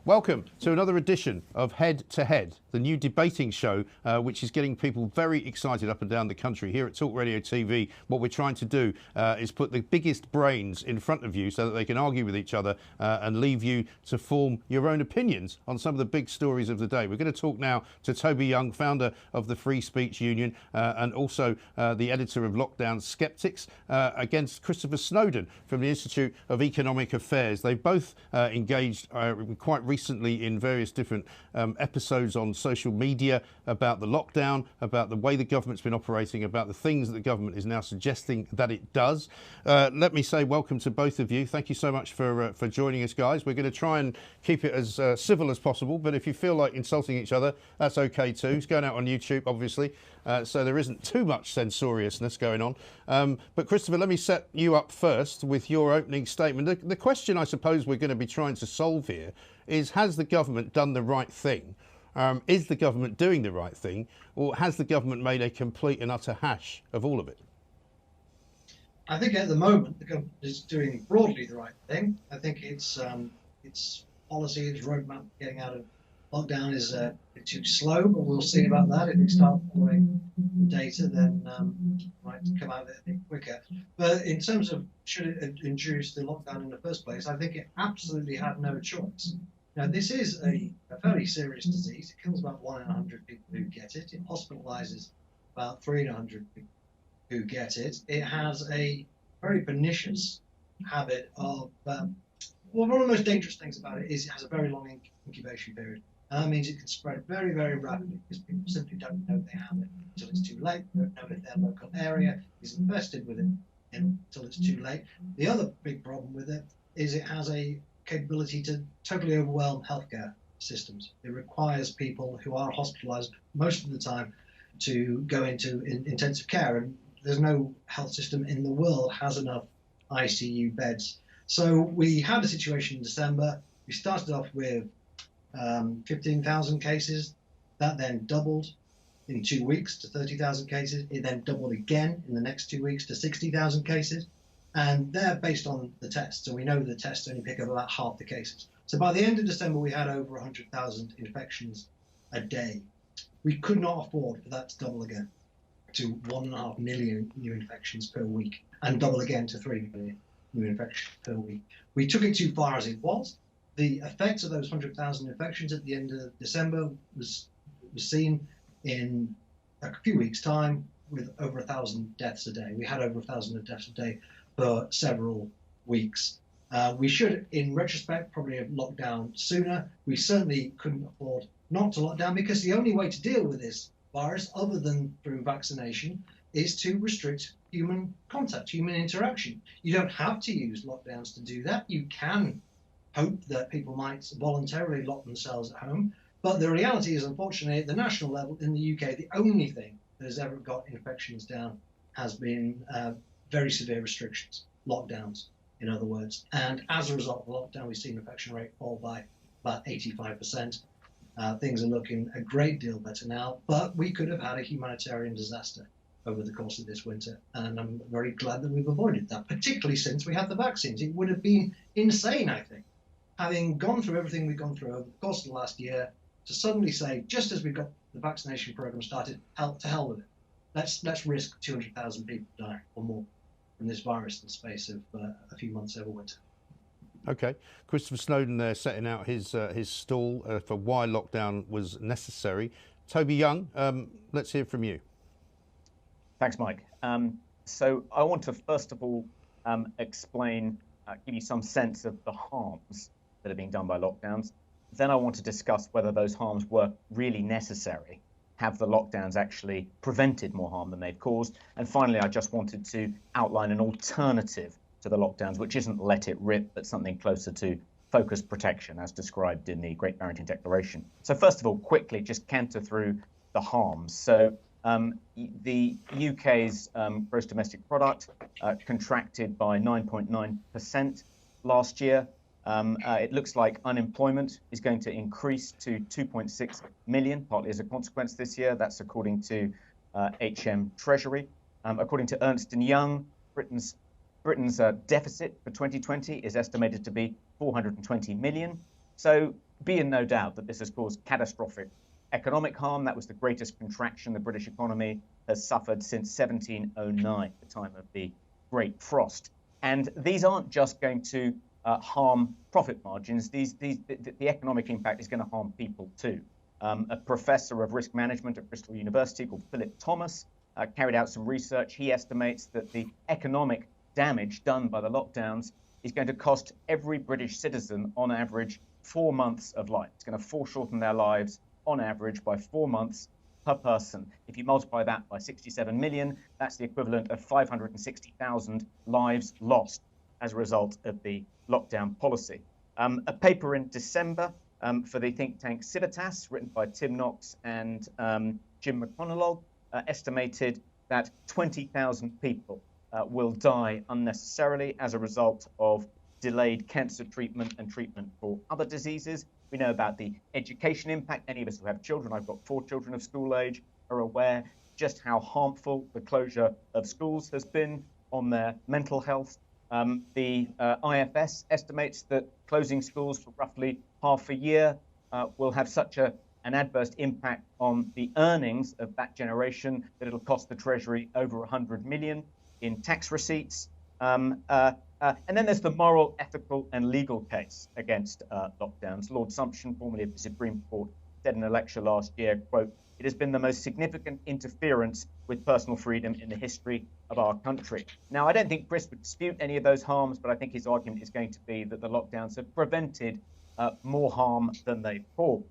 Welcome to another edition of Head to Head, the new debating show, which is getting people very excited up and down the country. Here at talkRADIO TV, what we're trying to do is put the biggest brains in front of you so that they can argue with each other and leave you to form your own opinions on some of the big stories of the day. We're going to talk now to Toby Young, founder of the Free Speech Union and also the editor of Lockdown Skeptics, against Christopher Snowden from the Institute of Economic Affairs. They've both engaged quite recently in various different episodes on social media about the lockdown, about the way the government's been operating, about the things that the government is now suggesting that it does. Let me say welcome to both of you. Thank you so much for joining us, guys. We're going to try and keep it as civil as possible, but if you feel like insulting each other, that's okay too. It's going out on YouTube, obviously, so there isn't too much censoriousness going on. But Christopher, let me set you up first with your opening statement. The question I suppose we're going to be trying to solve here is, has the government done the right thing? Is the government doing the right thing? Or has the government made a complete and utter hash of all of it? I think at the moment the government is doing broadly the right thing. I think its policy, its roadmap getting out of lockdown is a bit too slow, but we'll see about that. If we start following data, then it might come out of it a bit quicker. But in terms of should it introduce the lockdown in the first place, I think it absolutely had no choice. Now, this is a fairly serious disease. It kills about 1 in 100 people who get it. It hospitalizes about 3 in 100 people who get it. It has a very pernicious habit of, well, one of the most dangerous things about it is it has a very long incubation period. And that means it can spread very, very rapidly because people simply don't know they have it until it's too late. They don't know if their local area is infested with it until it's too late. The other big problem with it is it has a capability to totally overwhelm healthcare systems. It requires people who are hospitalized most of the time to go into intensive care, and there's no health system in the world has enough ICU beds. So we had a situation in December. We started off with 15,000 cases. That then doubled in 2 weeks to 30,000 cases. It then doubled again in the next 2 weeks to 60,000 cases. And they're based on the tests. And we know the tests only pick up about half the cases. So by the end of December, we had over 100,000 infections a day. We could not afford for that to double again to 1.5 million new infections per week and double again to 3 million new infections per week. We took it too far as it was. The effects of those 100,000 infections at the end of December was seen in a few weeks' time with over 1,000 deaths a day. We had over 1,000 deaths a day for several weeks. We should, in retrospect, probably have locked down sooner. We certainly couldn't afford not to lock down because the only way to deal with this virus, other than through vaccination, is to restrict human contact, human interaction. You don't have to use lockdowns to do that. You can hope that people might voluntarily lock themselves at home. But the reality is, unfortunately, at the national level in the UK, the only thing that has ever got infections down has been very severe restrictions, lockdowns, in other words. And as a result of the lockdown, we've seen infection rate fall by about 85%. Things are looking a great deal better now, but we could have had a humanitarian disaster over the course of this winter. And I'm very glad that we've avoided that, particularly since we had the vaccines. It would have been insane, I think, having gone through everything we've gone through over the course of the last year, to suddenly say, just as we got the vaccination program started, to hell with it. Let's risk 200,000 people dying or more from this virus in the space of a few months over winter. Okay, Christopher Snowden there setting out his stall for why lockdown was necessary. Toby Young, let's hear from you. Thanks, Mike. So I want to first of all explain, give you some sense of the harms that are being done by lockdowns. Then I want to discuss whether those harms were really necessary. Have the lockdowns actually prevented more harm than they've caused? And finally, I just wanted to outline an alternative to the lockdowns, which isn't let it rip, but something closer to focused protection, as described in the Great Barrington Declaration. So first of all, quickly, just canter through the harms. So the UK's gross domestic product contracted by 9.9% last year. It looks like unemployment is going to increase to 2.6 million, partly as a consequence this year. That's according to HM Treasury. According to Ernst & Young, Britain's deficit for 2020 is estimated to be 420 million. So be in no doubt that this has caused catastrophic economic harm. That was the greatest contraction the British economy has suffered since 1709, the time of the Great Frost. And these aren't just going to harm profit margins. The economic impact is going to harm people too. A professor of risk management at Bristol University called Philip Thomas carried out some research. He estimates that the economic damage done by the lockdowns is going to cost every British citizen on average 4 months of life. It's going to foreshorten their lives on average by 4 months per person. If you multiply that by 67 million, that's the equivalent of 560,000 lives lost as a result of the lockdown policy. A paper in December for the think tank Civitas, written by Tim Knox and Jim McConnell, estimated that 20,000 people will die unnecessarily as a result of delayed cancer treatment and treatment for other diseases. We know about the education impact. Any of us who have children, I've got 4 children of school age, are aware just how harmful the closure of schools has been on their mental health. The IFS estimates that closing schools for roughly half a year will have such an adverse impact on the earnings of that generation that it'll cost the Treasury over 100 million in tax receipts. And then there's the moral, ethical and legal case against lockdowns. Lord Sumption, formerly of the Supreme Court, said in a lecture last year, quote, "It has been the most significant interference with personal freedom in the history of our country." Now, I don't think Chris would dispute any of those harms, but I think his argument is going to be that the lockdowns have prevented more harm than they've caused.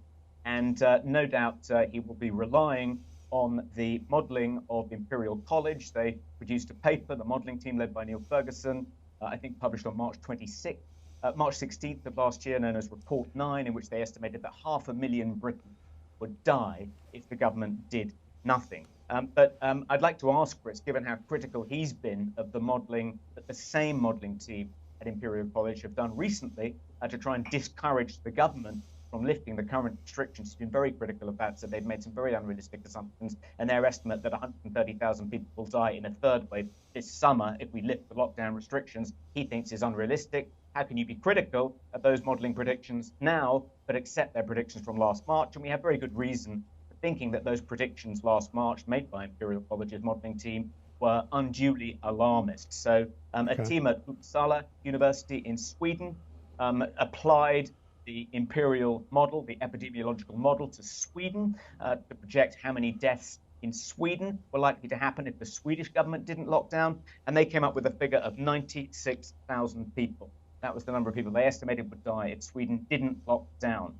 And no doubt he will be relying on the modelling of Imperial College. They produced a paper, the modelling team led by Neil Ferguson, I think published on March 16th of last year, known as Report 9, in which they estimated that 500,000 Britons would die if the government did nothing. But I'd like to ask Chris, given how critical he's been of the modelling that the same modelling team at Imperial College have done recently to try and discourage the government from lifting the current restrictions. He's been very critical of that, so they've made some very unrealistic assumptions, and their estimate that 130,000 people will die in a third wave this summer if we lift the lockdown restrictions, he thinks is unrealistic. How can you be critical of those modelling predictions now, but accept their predictions from last March? And we have very good reason for thinking that those predictions last March made by Imperial College's modelling team were unduly alarmist. So a team at Uppsala University in Sweden applied the imperial model, the epidemiological model, to Sweden to project how many deaths in Sweden were likely to happen if the Swedish government didn't lock down. And they came up with a figure of 96,000 people. That was the number of people they estimated would die if Sweden didn't lock down.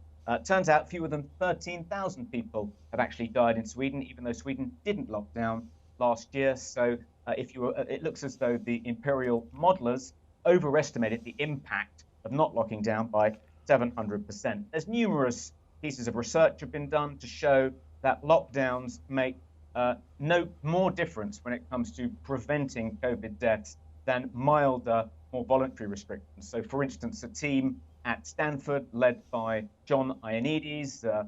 Turns out fewer than 13,000 people have actually died in Sweden, even though Sweden didn't lock down last year. So it looks as though the imperial modelers overestimated the impact of not locking down by 700%. There's numerous pieces of research have been done to show that lockdowns make no more difference when it comes to preventing COVID deaths than milder, more voluntary restrictions. So, for instance, a team at Stanford, led by John Ioannidis,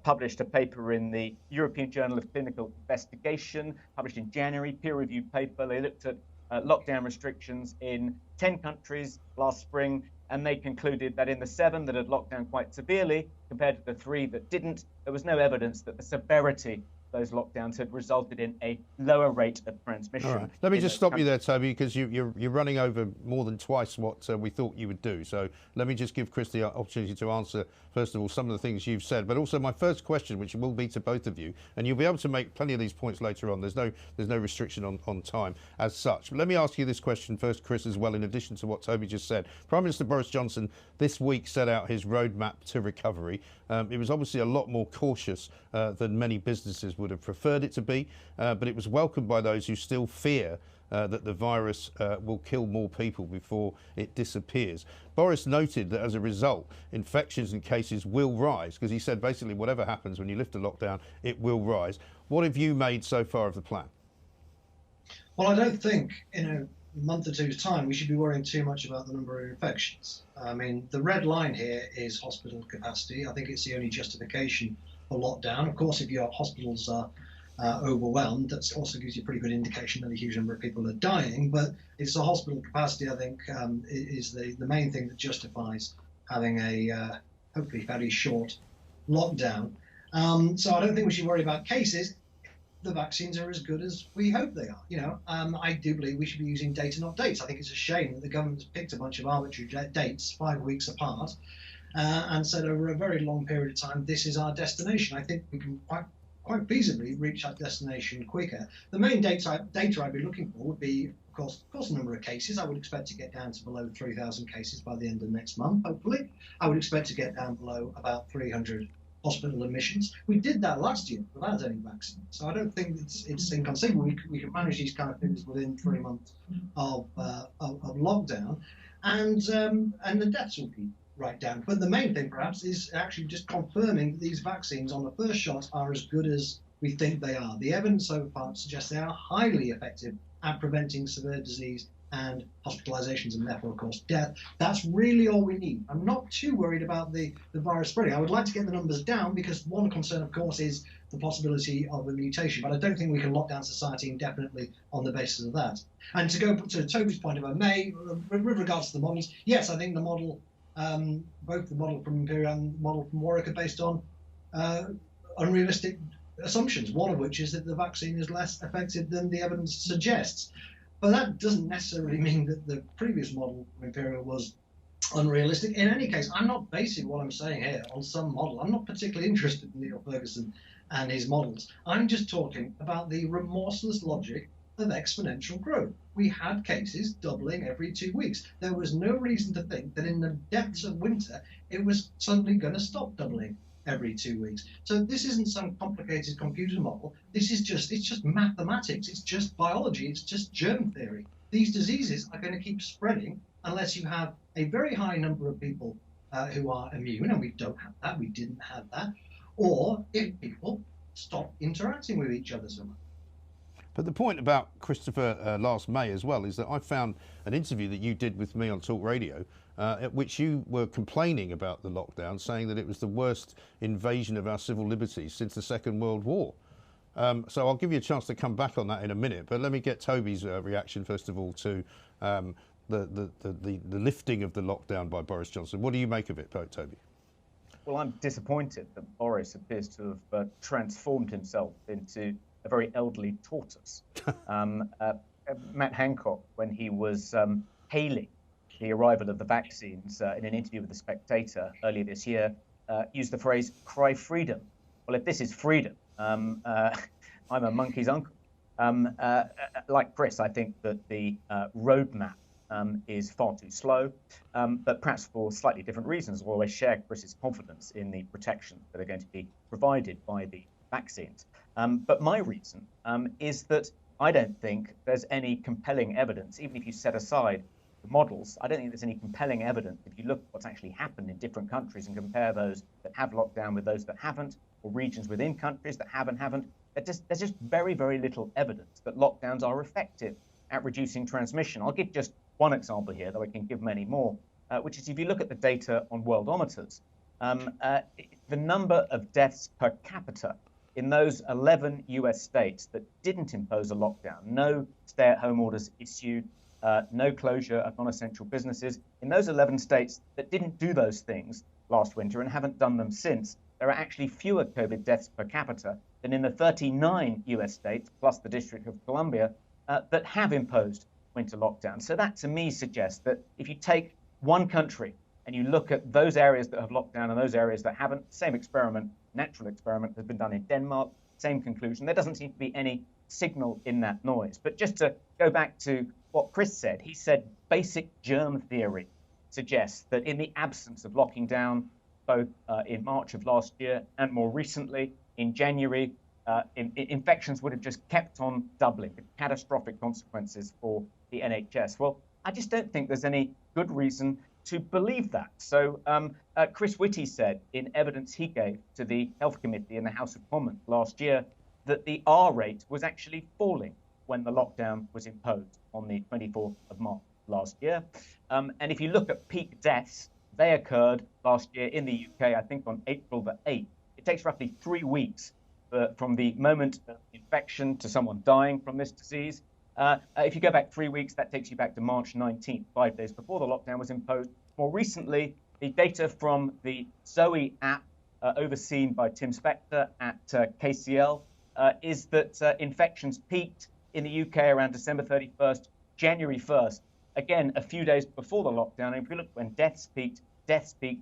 published a paper in the European Journal of Clinical Investigation, published in January, peer-reviewed paper. They looked at lockdown restrictions in 10 countries last spring, and they concluded that in the 7 that had locked down quite severely, compared to the 3 that didn't, there was no evidence that the severity of those lockdowns had resulted in a lower rate of transmission. All right. Let me just stop you there, Toby, because you're running over more than twice what we thought you would do. So let me just give Chris the opportunity to answer, first of all, some of the things you've said, but also my first question, which will be to both of you, and you'll be able to make plenty of these points later on. There's no restriction on time as such. But let me ask you this question first, Chris, as well, in addition to what Toby just said. Prime Minister Boris Johnson this week set out his roadmap to recovery. It was obviously a lot more cautious than many businesses would have preferred it to be, but it was welcomed by those who still fear that the virus will kill more people before it disappears. Boris noted that as a result, infections and cases will rise, because he said basically whatever happens when you lift the lockdown, it will rise. What have you made so far of the plan? Well, I don't think in a month or two's time we should be worrying too much about the number of infections. I mean, the red line here is hospital capacity. I think it's the only justification for lockdown. Of course, if your hospitals are overwhelmed, that also gives you a pretty good indication that a huge number of people are dying. But it's the hospital capacity, I think, is the main thing that justifies having a hopefully fairly short lockdown. So I don't think we should worry about cases. The vaccines are as good as we hope they are. I do believe we should be using data, not dates. I think it's a shame that the government's picked a bunch of arbitrary dates 5 weeks apart and said over a very long period of time, this is our destination. I think we can quite feasibly reach that destination quicker. The main data I'd be looking for would be, of course, the number of cases. I would expect to get down to below 3,000 cases by the end of next month, hopefully. I would expect to get down below about 300 hospital admissions. We did that last year without any vaccine. So I don't think it's inconceivable. We can manage these kind of figures within 3 months of lockdown, and the deaths will be right down. But the main thing, perhaps, is actually just confirming that these vaccines on the first shot are as good as we think they are. The evidence so far suggests they are highly effective at preventing severe disease and hospitalizations, and therefore, of course, death. That's really all we need. I'm not too worried about the virus spreading. I would like to get the numbers down because one concern, of course, is the possibility of a mutation, but I don't think we can lock down society indefinitely on the basis of that. And to go to Toby's point, if I may, with regards to the models, yes, I think the model, both the model from Imperial and the model from Warwick, are based on unrealistic assumptions, one of which is that the vaccine is less effective than the evidence suggests. But that doesn't necessarily mean that the previous model from Imperial was unrealistic. In any case, I'm not basing what I'm saying here on some model. I'm not particularly interested in Neil Ferguson and his models. I'm just talking about the remorseless logic of exponential growth. We had cases doubling every 2 weeks. There was no reason to think that in the depths of winter, it was suddenly going to stop doubling every 2 weeks. So this isn't some complicated computer model. It's just mathematics. It's just biology. It's just germ theory. These diseases are going to keep spreading unless you have a very high number of people who are immune, and we don't have that. We didn't have that. Or if people stop interacting with each other so much. But the point about Christopher last May as well is that I found an interview that you did with me on Talk Radio at which you were complaining about the lockdown, saying that it was the worst invasion of our civil liberties since the Second World War. So I'll give you a chance to come back on that in a minute, but let me get Toby's reaction first of all to the lifting of the lockdown by Boris Johnson. What do you make of it, Toby? Well, I'm disappointed that Boris appears to have transformed himself into a very elderly tortoise. Matt Hancock, when he was hailing the arrival of the vaccines in an interview with The Spectator earlier this year, used the phrase, "cry freedom." Well, if this is freedom, I'm a monkey's uncle. Like Chris, I think that the roadmap is far too slow, but perhaps for slightly different reasons, although I share Chris's confidence in the protections that are going to be provided by the vaccines. But my reason is that I don't think there's any compelling evidence, even if you set aside the models, I don't think there's any compelling evidence if you look at what's actually happened in different countries and compare those that have lockdown with those that haven't, or regions within countries that have and haven't. There's just very, very little evidence that lockdowns are effective at reducing transmission. I'll give just one example here, though I can give many more, which is if you look at the data on worldometers, the number of deaths per capita in those 11 US states that didn't impose a lockdown, no stay-at-home orders issued, no closure of non-essential businesses, in those 11 states that didn't do those things last winter and haven't done them since, there are actually fewer COVID deaths per capita than in the 39 US states, plus the District of Columbia, that have imposed winter lockdown. So that to me suggests that if you take one country and you look at those areas that have locked down and those areas that haven't, same experiment, natural experiment has been done in Denmark, same conclusion. There doesn't seem to be any signal in that noise. But just to go back to what Chris said, he said basic germ theory suggests that in the absence of locking down, both in March of last year and more recently in January, infections would have just kept on doubling, with catastrophic consequences for the NHS. Well, I just don't think there's any good reason to believe that. So Chris Whitty said in evidence he gave to the Health Committee in the House of Commons last year that the R rate was actually falling when the lockdown was imposed on the 24th of March last year. And if you look at peak deaths, they occurred last year in the UK, I think on April the 8th. It takes roughly 3 weeks from the moment of infection to someone dying from this disease. If you go back 3 weeks, that takes you back to March 19th, 5 days before the lockdown was imposed. More recently, The data from the Zoe app, overseen by Tim Spector at KCL, is that infections peaked in the UK around December 31st, January 1st. Again, a few days before the lockdown. And if you look when deaths peaked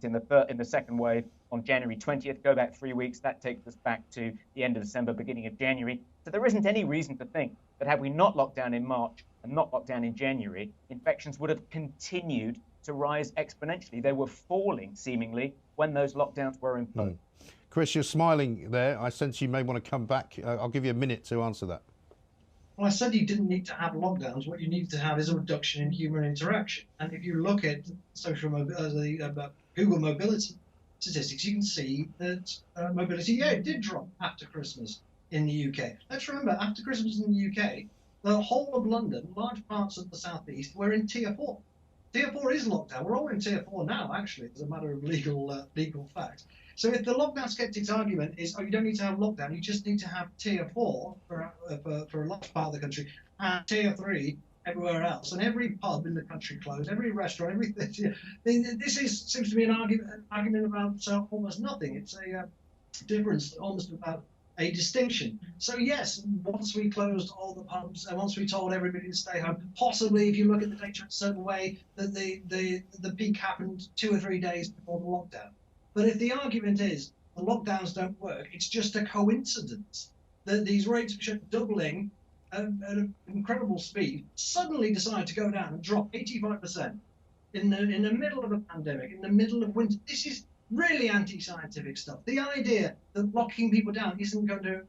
in the second wave on January 20th. Go back 3 weeks. That takes us back to the end of December, beginning of January. So there isn't any reason to think that had we not locked down in March and not locked down in January, infections would have continued to rise exponentially. They were falling, seemingly, when those lockdowns were imposed. Chris, you're smiling there. I sense you may want to come back. I'll give you a minute to answer that. Well, I said you didn't need to have lockdowns. What you need to have is a reduction in human interaction. And if you look at Google mobility statistics, you can see that mobility, it did drop after Christmas in the UK. Let's remember, after Christmas in the UK, the whole of London, large parts of the southeast, were in Tier 4. Tier 4 is locked down. We're all in Tier 4 now, actually, as a matter of legal fact. So if the lockdown skeptics' argument is, you don't need to have lockdown, you just need to have Tier 4 for a large part of the country, and Tier 3 everywhere else, and every pub in the country closed, every restaurant, everything. This seems to be an argument about almost nothing. It's a difference almost about a distinction. So yes, once we closed all the pubs and once we told everybody to stay home, possibly if you look at the data in a certain way, that the peak happened 2 or 3 days before the lockdown. But if the argument is the lockdowns don't work, it's just a coincidence that these rates, which are doubling at an incredible speed, suddenly decide to go down and drop 85% in the middle of a pandemic, in the middle of winter. This is really anti-scientific stuff. The idea that locking people down isn't going to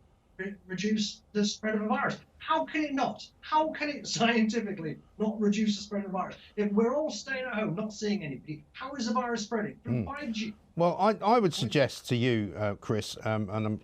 reduce the spread of a virus. How can it not? How can it scientifically not reduce the spread of the virus? If we're all staying at home, not seeing anybody, how is the virus spreading? Through 5G. Well, I would suggest to you, Chris, and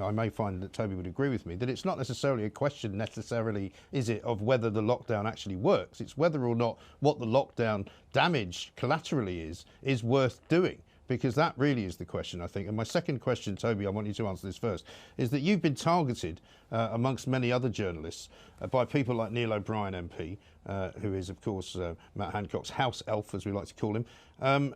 I may find that Toby would agree with me, that it's not necessarily a question necessarily, is it, of whether the lockdown actually works. It's whether or not what the lockdown damage collaterally is worth doing. Because that really is the question, I think. And my second question, Toby, I want you to answer this first, is that you've been targeted, amongst many other journalists, by people like Neil O'Brien MP, who is, of course, Matt Hancock's house elf, as we like to call him,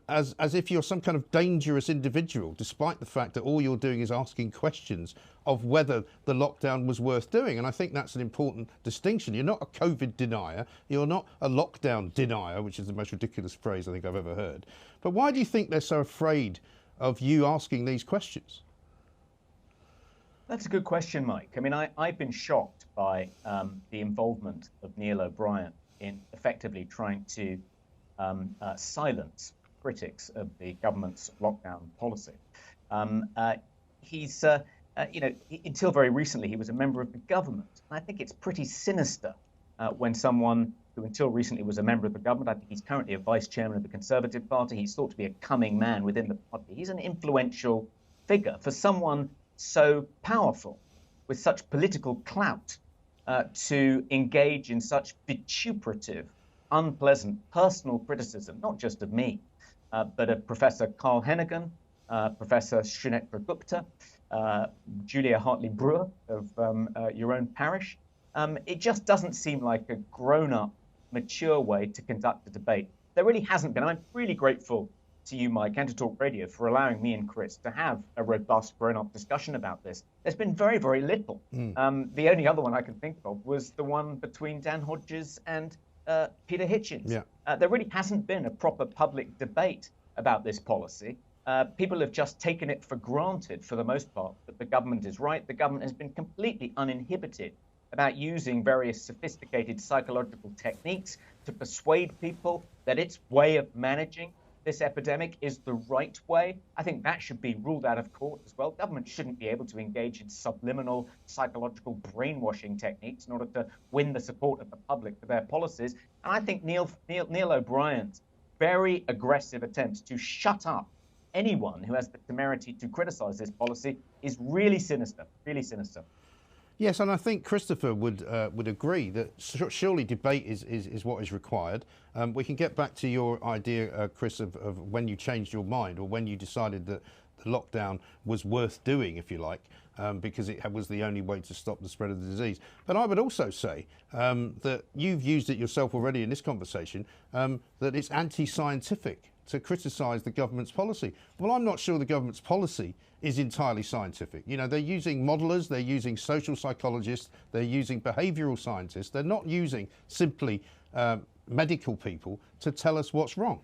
as if you're some kind of dangerous individual, despite the fact that all you're doing is asking questions of whether the lockdown was worth doing. And I think that's an important distinction. You're not a COVID denier. You're not a lockdown denier, which is the most ridiculous phrase I think I've ever heard. But why do you think they're so afraid of you asking these questions? That's a good question, Mike. I mean, I've been shocked by the involvement of Neil O'Brien in effectively trying to silence critics of the government's lockdown policy. He's, until very recently, he was a member of the government. And I think it's pretty sinister when someone who until recently was a member of the government, I think he's currently a vice chairman of the Conservative Party, he's thought to be a coming man within the party. He's an influential figure. For someone so powerful, with such political clout, to engage in such vituperative, unpleasant personal criticism, not just of me, but of Professor Carl Hennigan, Professor Sunetra Gupta, Julia Hartley-Brewer of your own parish. It just doesn't seem like a grown-up, mature way to conduct a debate. There really hasn't been. I'm really grateful to you, Mike, and to Talk Radio for allowing me and Chris to have a robust, grown-up discussion about this. There's been very, very little. The only other one I can think of was the one between Dan Hodges and Peter Hitchens. Yeah. There really hasn't been a proper public debate about this policy. People have just taken it for granted, for the most part, that the government is right. The government has been completely uninhibited about using various sophisticated psychological techniques to persuade people that its way of managing this epidemic is the right way. I think that should be ruled out of court as well. Government shouldn't be able to engage in subliminal psychological brainwashing techniques in order to win the support of the public for their policies. And I think Neil O'Brien's very aggressive attempt to shut up anyone who has the temerity to criticize this policy is really sinister, really sinister. Yes, and I think Christopher would agree that surely debate is what is required. We can get back to your idea, Chris, of when you changed your mind or when you decided that the lockdown was worth doing, if you like, because it was the only way to stop the spread of the disease. But I would also say that you've used it yourself already in this conversation, that it's anti-scientific to criticise the government's policy. Well, I'm not sure the government's policy is entirely scientific. You know, they're using modelers, they're using social psychologists, they're using behavioural scientists. They're not using simply medical people to tell us what's wrong.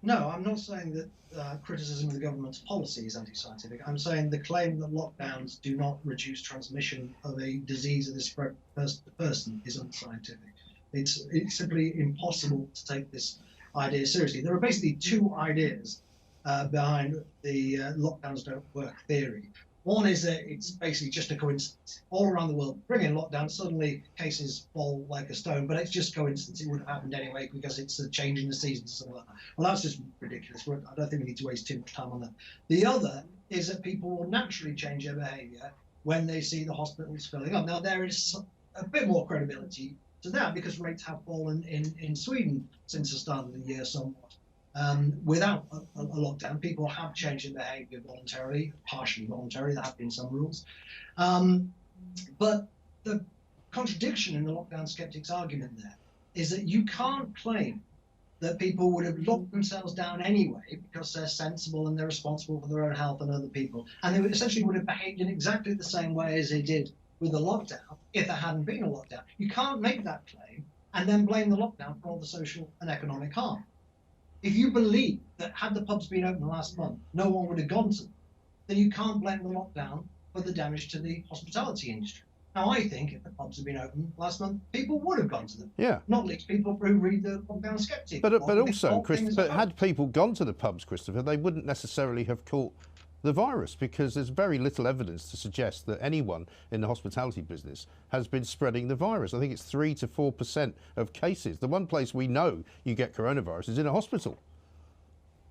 No, I'm not saying that criticism of the government's policy is anti-scientific. I'm saying the claim that lockdowns do not reduce transmission of a disease that is spread person to person is unscientific. It's simply impossible to take this idea seriously. There are basically two ideas behind the lockdowns don't work theory. One is that it's basically just a coincidence. All around the world, bring in lockdown, suddenly cases fall like a stone, but it's just coincidence. It would have happened anyway because it's a change in the season, something like that. Well, that's just ridiculous. I don't think we need to waste too much time on that. The other is that people will naturally change their behaviour when they see the hospitals filling up. Now, there is a bit more credibility to that because rates have fallen in Sweden since the start of the year somewhat. Without a lockdown, people have changed their behaviour voluntarily, partially voluntarily. There have been some rules. But the contradiction in the lockdown skeptics' argument there is that you can't claim that people would have locked themselves down anyway because they're sensible and they're responsible for their own health and other people. And they essentially would have behaved in exactly the same way as they did with the lockdown if there hadn't been a lockdown. You can't make that claim and then blame the lockdown for all the social and economic harm. If you believe that had the pubs been open last month, no one would have gone to them, then you can't blame the lockdown for the damage to the hospitality industry. Now, I think if the pubs had been open last month, people would have gone to them. Yeah. Not least people who read the lockdown skeptic. But also, Christopher, had people gone to the pubs, Christopher, they wouldn't necessarily have caught the virus because there's very little evidence to suggest that anyone in the hospitality business has been spreading the virus. I think it's 3 to 4% of cases. The one place we know you get coronavirus is in a hospital.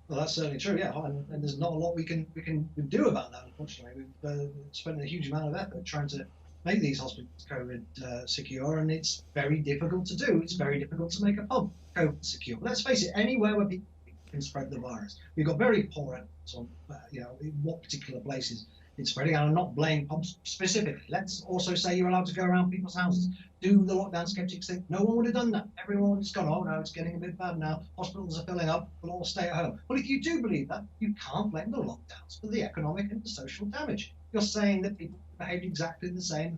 Well, that's certainly true, yeah, and there's not a lot we can do about that, unfortunately. We've spent a huge amount of effort trying to make these hospitals COVID secure, and it's very difficult to do. It's very difficult to make a pub COVID secure. Let's face it, anywhere where people can spread the virus, we've got very poor evidence on in what particular places it's spreading. And I'm not blaming pubs specifically. Let's also say you're allowed to go around people's houses. Do the lockdown skeptics think no one would have done that? Everyone has gone, oh no, it's getting a bit bad now. Hospitals are filling up. We'll all stay at home. Well, if you do believe that, you can't blame the lockdowns for the economic and the social damage. You're saying that people behaved exactly the same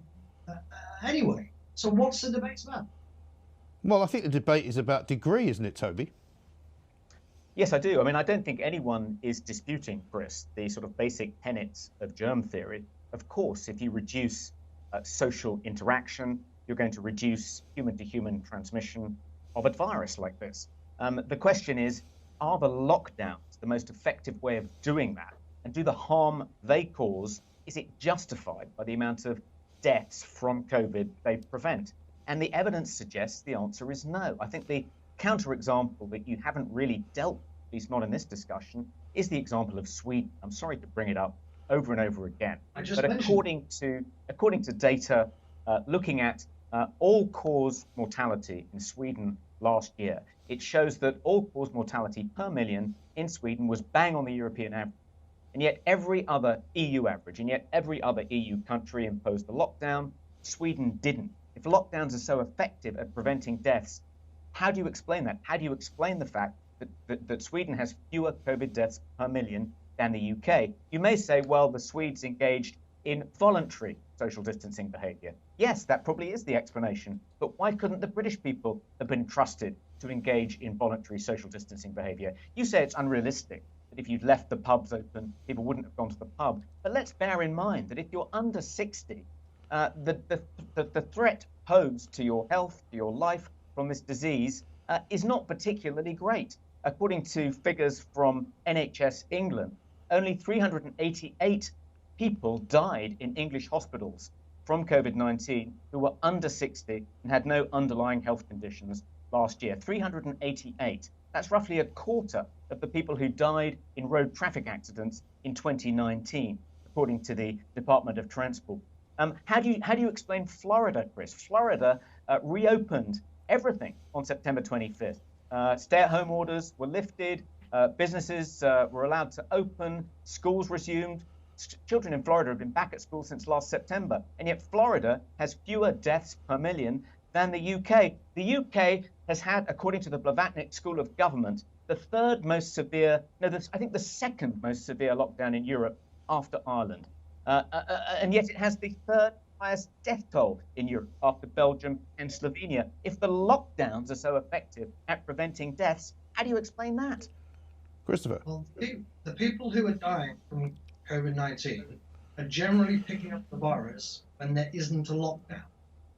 anyway. So what's the debate about? Well, I think the debate is about degree, isn't it, Toby? Yes, I do. I mean, I don't think anyone is disputing, Chris, the sort of basic tenets of germ theory. Of course, if you reduce social interaction, you're going to reduce human-to-human transmission of a virus like this. The question is, are the lockdowns the most effective way of doing that? And do the harm they cause, is it justified by the amount of deaths from COVID they prevent? And the evidence suggests the answer is no. I think the counterexample that you haven't really dealt, at least not in this discussion, is the example of Sweden. I'm sorry to bring it up over and over again, but according to data looking at all-cause mortality in Sweden last year, it shows that all-cause mortality per million in Sweden was bang on the European average, and yet every other EU average, and yet every other EU country imposed a lockdown. Sweden didn't. If lockdowns are so effective at preventing deaths, how do you explain that? How do you explain the fact that Sweden has fewer COVID deaths per million than the UK? You may say, well, the Swedes engaged in voluntary social distancing behaviour. Yes, that probably is the explanation. But why couldn't the British people have been trusted to engage in voluntary social distancing behaviour? You say it's unrealistic that if you'd left the pubs open, people wouldn't have gone to the pub. But let's bear in mind that if you're under 60, the threat posed to your health, to your life, from this disease is not particularly great. According to figures from NHS England, only 388 people died in English hospitals from COVID-19 who were under 60 and had no underlying health conditions last year. 388. That's roughly a quarter of the people who died in road traffic accidents in 2019, according to the Department of Transport. How do you explain Florida, Chris? Florida reopened everything on September 25th. Stay-at-home orders were lifted. Businesses were allowed to open, schools resumed. Children in Florida have been back at school since last September, and yet Florida has fewer deaths per million than the UK. The UK has had, according to the Blavatnik School of Government, the I think the second most severe lockdown in Europe after Ireland. And yet it has the third highest death toll in Europe after Belgium and Slovenia. If the lockdowns are so effective at preventing deaths, how do you explain that? Christopher? Well, the people who are dying from COVID-19 are generally picking up the virus when there isn't a lockdown.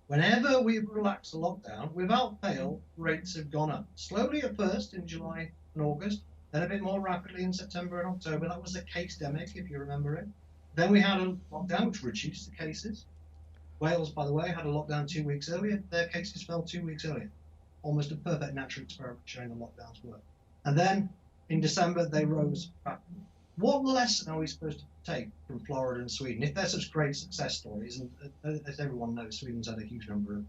Whenever we relax the lockdown, without fail, rates have gone up. Slowly at first in July and August, then a bit more rapidly in September and October. That was a case-demic, if you remember it. Then we had a lockdown which reduced the cases. Wales, by the way, had a lockdown 2 weeks earlier. Their cases fell 2 weeks earlier. Almost a perfect natural experiment showing the lockdowns work. And then in December, they rose back. What lesson are we supposed to take from Florida and Sweden? If they're such great success stories, and as everyone knows, Sweden's had a huge number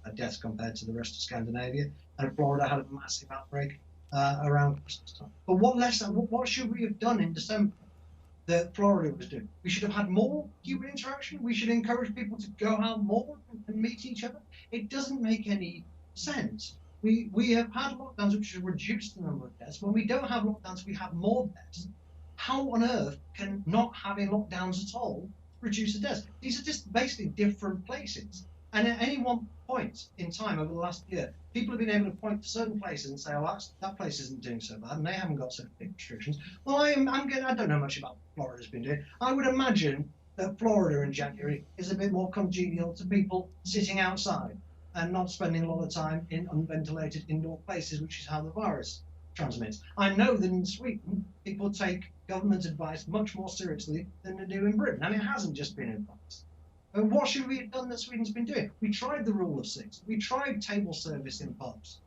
of deaths compared to the rest of Scandinavia, and Florida had a massive outbreak around Christmas time. But what should we have done in December that Florida was doing? We should have had more human interaction. We should encourage people to go out more and meet each other. It doesn't make any sense. We have had lockdowns which have reduced the number of deaths. When we don't have lockdowns, we have more deaths. How on earth can not having lockdowns at all reduce the deaths? These are just basically different places. And at any one point in time over the last year, people have been able to point to certain places and say, oh, that place isn't doing so bad, and they haven't got so big restrictions. Well, I don't know much about what Florida's been doing. I would imagine that Florida in January is a bit more congenial to people sitting outside and not spending a lot of time in unventilated indoor places, which is how the virus transmits. I know that in Sweden, people take government advice much more seriously than they do in Britain, and it hasn't just been advice. And what should we have done that Sweden's been doing? We tried the rule of 6. We tried table service in pubs.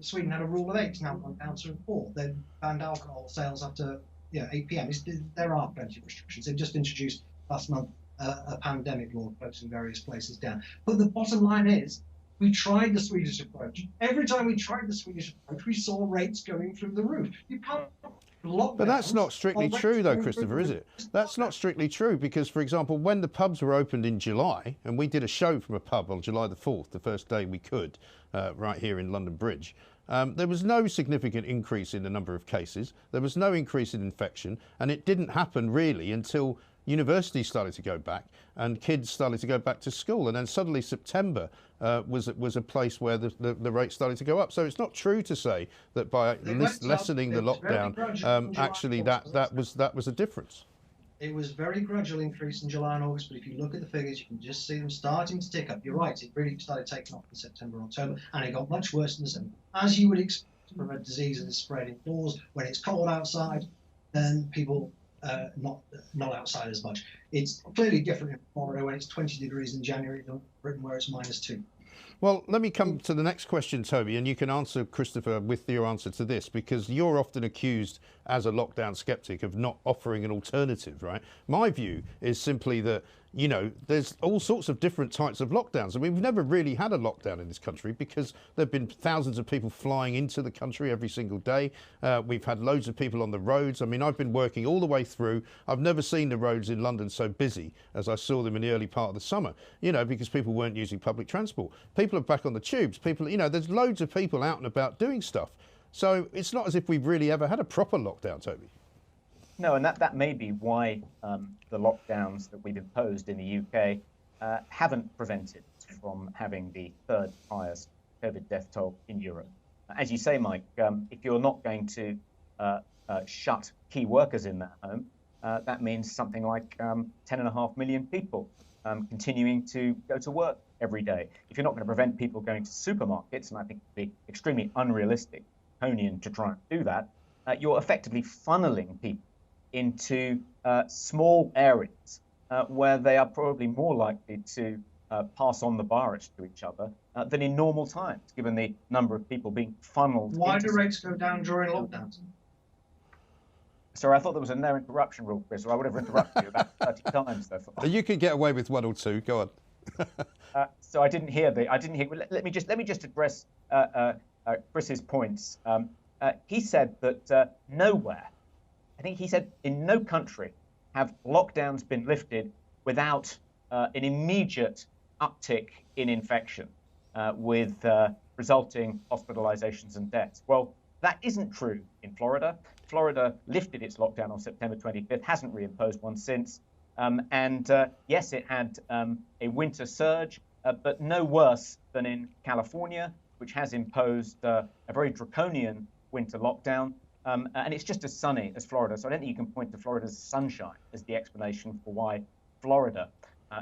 Sweden had a rule of 8, it's now gone down to 4. They banned alcohol sales after 8 p.m. There are plenty of restrictions. They've just introduced last month a pandemic law closing various places down. But the bottom line is, we tried the Swedish approach. Every time we tried the Swedish approach, we saw rates going through the roof. You can't But that's not strictly true, though, Christopher, is it? That's not strictly true because, for example, when the pubs were opened in July, and we did a show from a pub on July the 4th, the first day we could, right here in London Bridge, there was no significant increase in the number of cases. There was no increase in infection, and it didn't happen really until universities started to go back and kids started to go back to school, and then suddenly September was a place where the rate started to go up. So it's not true to say that by lessening the lockdown, actually that was a difference. It was very gradual increase in July and August, but if you look at the figures, you can just see them starting to tick up. You're right, it really started taking off in September, October, and it got much worse in December. As you would expect from a disease that is spread indoors, when it's cold outside, then people not outside as much. It's clearly different in Florida when it's 20 degrees in January than Britain where it's -2. Well, let me come to the next question, Toby, and you can answer, Christopher, with your answer to this, because you're often accused as a lockdown skeptic of not offering an alternative, right? My view is simply that, you know, there's all sorts of different types of lockdowns. I mean, we've never really had a lockdown in this country because there have been thousands of people flying into the country every single day. We've had loads of people on the roads. I mean, I've been working all the way through. I've never seen the roads in London so busy as I saw them in the early part of the summer, you know, because people weren't using public transport. People are back on the tubes. People, you know, there's loads of people out and about doing stuff. So it's not as if we've really ever had a proper lockdown, Toby. No, and that may be why the lockdowns that we've imposed in the UK haven't prevented from having the third highest COVID death toll in Europe. As you say, Mike, if you're not going to shut key workers in that home, that means something like 10.5 million people continuing to go to work every day. If you're not going to prevent people going to supermarkets, and I think it would be extremely unrealistic, draconian to try and do that, you're effectively funneling people into small areas where they are probably more likely to pass on the virus to each other than in normal times, given the number of people being funneled. Why do rates go down during lockdowns? Sorry, I thought there was a no interruption rule, Chris, or I would have interrupted you about 30 times so far. You could get away with 1 or 2. Go on. So I didn't hear. Let me just address Chris's points. he said that nowhere, I think he said in no country have lockdowns been lifted without an immediate uptick in infection with resulting hospitalizations and deaths. Well, that isn't true in Florida. Florida lifted its lockdown on September 25th, hasn't reimposed one since. Yes, it had a winter surge, but no worse than in California, which has imposed a very draconian winter lockdown. And it's just as sunny as Florida. So I don't think you can point to Florida's sunshine as the explanation for why Florida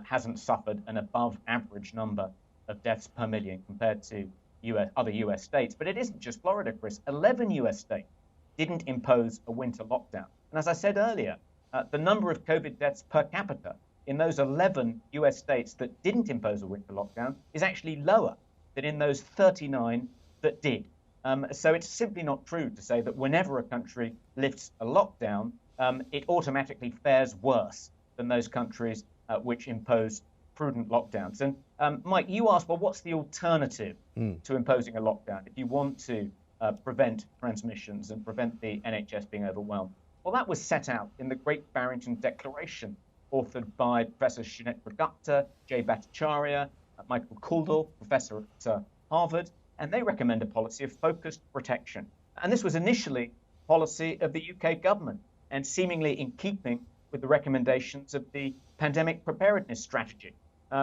hasn't suffered an above average number of deaths per million compared to other US states. But it isn't just Florida, Chris. 11 US states didn't impose a winter lockdown. And as I said earlier, the number of COVID deaths per capita in those 11 US states that didn't impose a winter lockdown is actually lower than in those 39 that did. So it's simply not true to say that whenever a country lifts a lockdown, it automatically fares worse than those countries which impose prudent lockdowns. And Mike, you asked, well, what's the alternative to imposing a lockdown if you want to prevent transmissions and prevent the NHS being overwhelmed? Well, that was set out in the Great Barrington Declaration, authored by Professor Shinekra Gupta, Jay Bhattacharya, Michael Kuldal, professor at Harvard, and they recommend a policy of focused protection. And this was initially policy of the UK government and seemingly in keeping with the recommendations of the pandemic preparedness strategy,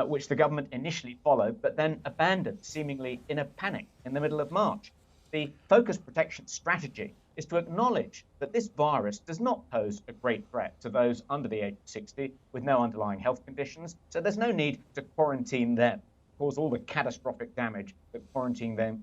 which the government initially followed, but then abandoned seemingly in a panic in the middle of March. The focused protection strategy is to acknowledge that this virus does not pose a great threat to those under the age of 60 with no underlying health conditions. So there's no need to quarantine them, cause all the catastrophic damage that quarantining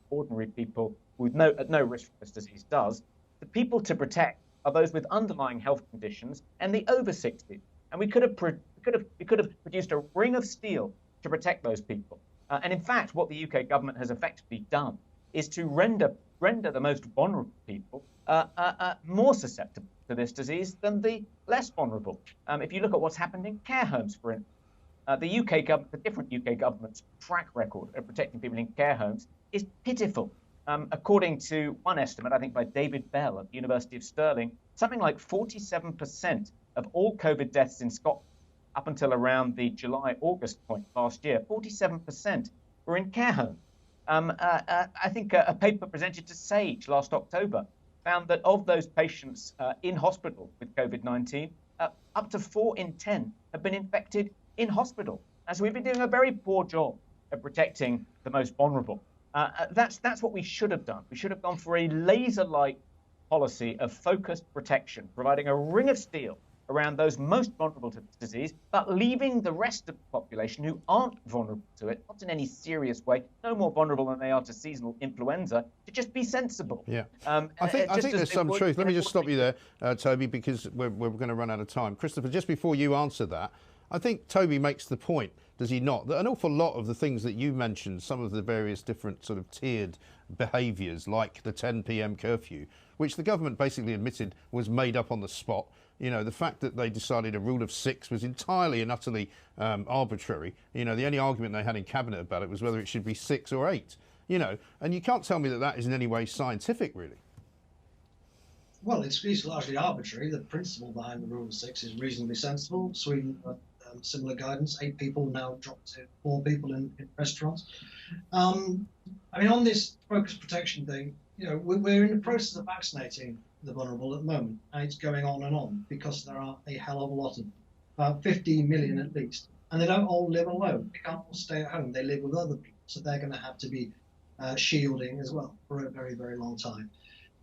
ordinary people with at no risk for this disease does. The people to protect are those with underlying health conditions and the over 60s. And we could have produced a ring of steel to protect those people. And in fact, what the UK government has effectively done is to render the most vulnerable people more susceptible to this disease than the less vulnerable. If you look at what's happened in care homes, for instance, the different UK government's track record of protecting people in care homes is pitiful. According to one estimate, I think by David Bell at the University of Stirling, something like 47% of all COVID deaths in Scotland up until around the July-August point last year, 47% were in care homes. I think a paper presented to SAGE last October found that of those patients in hospital with COVID-19, up to 4 in 10 have been infected in hospital. And so we've been doing a very poor job of protecting the most vulnerable. That's what we should have done. We should have gone for a laser-like policy of focused protection, providing a ring of steel around those most vulnerable to this disease, but leaving the rest of the population who aren't vulnerable to it, not in any serious way, no more vulnerable than they are to seasonal influenza, to just be sensible. Yeah, I think there's some truth. Let me just stop you there, Toby, because we're going to run out of time. Christopher, just before you answer that, I think Toby makes the point, does he not, that an awful lot of the things that you mentioned, some of the various different sort of tiered behaviours, like the 10 p.m. curfew, which the government basically admitted was made up on the spot. You know, the fact that they decided a rule of 6 was entirely and utterly arbitrary. You know, the only argument they had in cabinet about it was whether it should be 6 or 8. You know, and you can't tell me that that is in any way scientific, really. Well, it's largely arbitrary. The principle behind the rule of 6 is reasonably sensible. Sweden, similar guidance, 8 people now dropped to 4 people in restaurants. I mean, on this focus protection thing, you know, we're in the process of vaccinating the vulnerable at the moment, and it's going on because there are a hell of a lot of them, about 15 million at least, and they don't all live alone. They can't all stay at home. They live with other people, so they're going to have to be shielding as well for a very, very long time.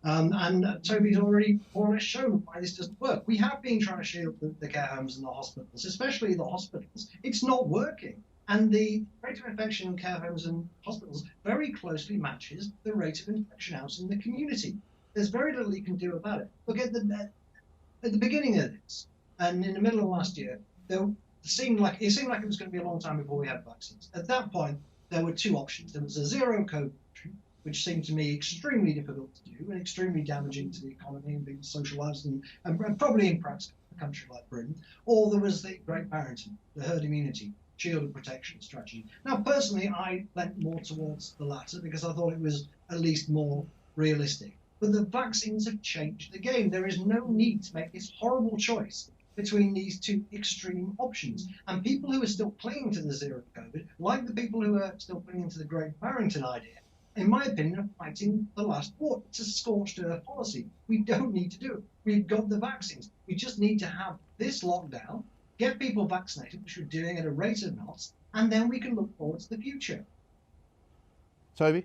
And Toby's already more or less shown why this doesn't work. We have been trying to shield the care homes and the hospitals, especially the hospitals. It's not working. And the rate of infection in care homes and hospitals very closely matches the rate of infection out in the community. There's very little you can do about it. Look, at the beginning of this, and in the middle of last year, it seemed like it was going to be a long time before we had vaccines. At that point, there were 2 options. There was a zero COVID, which seemed to me extremely difficult to do and extremely damaging to the economy and people's social lives and probably impractical in a country like Britain. Or there was the Great Barrington, the herd immunity, shielded protection strategy. Now, personally, I went more towards the latter because I thought it was at least more realistic. But the vaccines have changed the game. There is no need to make this horrible choice between these two extreme options. And people who are still clinging to the zero COVID, like the people who are still clinging to the Great Barrington idea, in my opinion, are fighting the last war. It's a scorched earth policy. We don't need to do it. We've got the vaccines. We just need to have this lockdown, get people vaccinated, which we're doing at a rate of knots, and then we can look forward to the future. Toby?